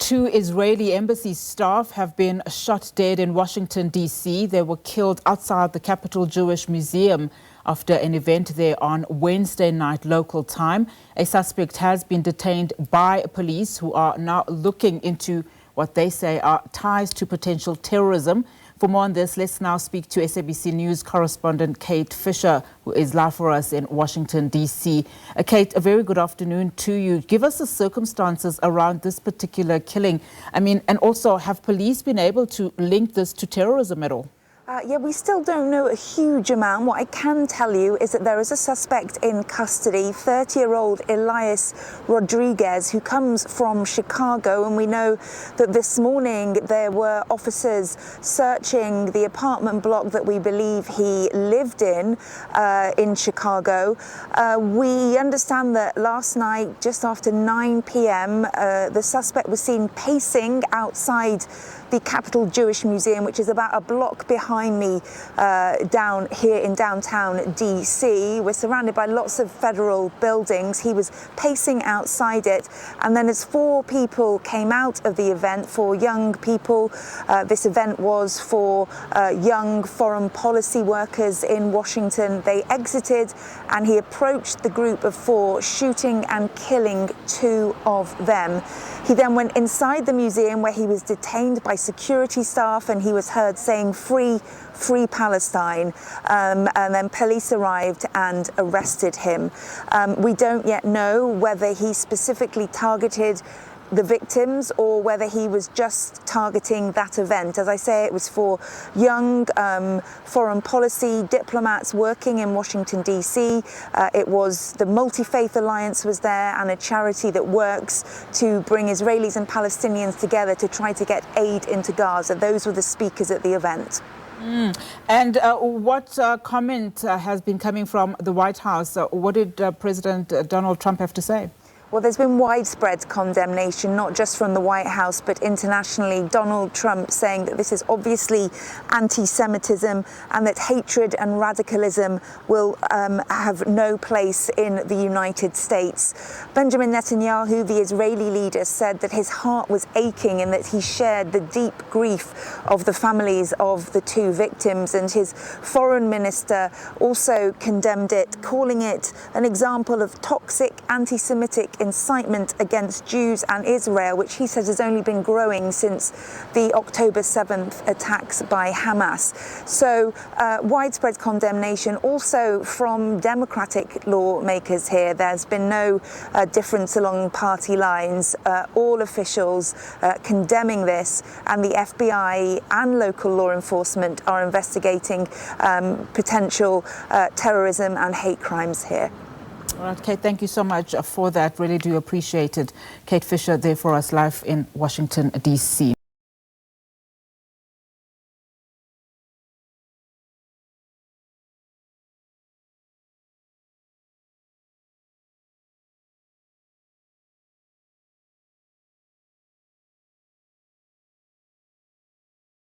Two Israeli embassy staff have been shot dead in Washington, D.C. They were killed outside the Capitol Jewish Museum after an event there on Wednesday night local time. A suspect has been detained by police who are now looking into what they say are ties to potential terrorism. For more on this, let's now speak to SABC News Correspondent Kate Fisher, who is live for us in Washington, D.C. Kate, a very good afternoon to you. Give us the circumstances around this particular killing. And also, have police been able to link this to terrorism at all? Yeah, we still don't know a huge amount. What I can tell you is that there is a suspect in custody, 30-year-old Elias Rodriguez, who comes from Chicago. And we know that this morning there were officers searching the apartment block that we believe he lived in Chicago. We understand that last night, just after 9 p.m., the suspect was seen pacing outside the Capitol Jewish Museum, which is about a block behind me down here in downtown D.C. We're surrounded by lots of federal buildings. He was pacing outside it, and then as 4 people came out of the event, 4 young people, this event was for young foreign policy workers in Washington. They exited, and he approached the group of 4, shooting and killing 2 of them. He then went inside the museum, where he was detained by security staff, and he was heard saying free Palestine, and then police arrived and arrested him. We don't yet know whether he specifically targeted the victims or whether he was just targeting that event. As I say, it was for young foreign policy diplomats working in Washington, D.C. It was the Multi-Faith Alliance was there, and a charity that works to bring Israelis and Palestinians together to try to get aid into Gaza. Those were the speakers at the event. And what comment has been coming from the White House? What did President Donald Trump have to say? Well, there's been widespread condemnation, not just from the White House, but internationally. Donald Trump saying that this is obviously anti-Semitism and that hatred and radicalism will have no place in the United States. Benjamin Netanyahu, the Israeli leader, said that his heart was aching and that he shared the deep grief of the families of the 2 victims. And his foreign minister also condemned it, calling it an example of toxic anti-Semitic incitement against Jews and Israel, which he says has only been growing since the October 7th attacks by Hamas. So widespread condemnation also from Democratic lawmakers here. There's been no difference along party lines. All officials condemning this, and the FBI and local law enforcement are investigating potential terrorism and hate crimes here. All right, Kate, thank you so much for that. Really do appreciate it. Kate Fisher there for us live in Washington, D.C.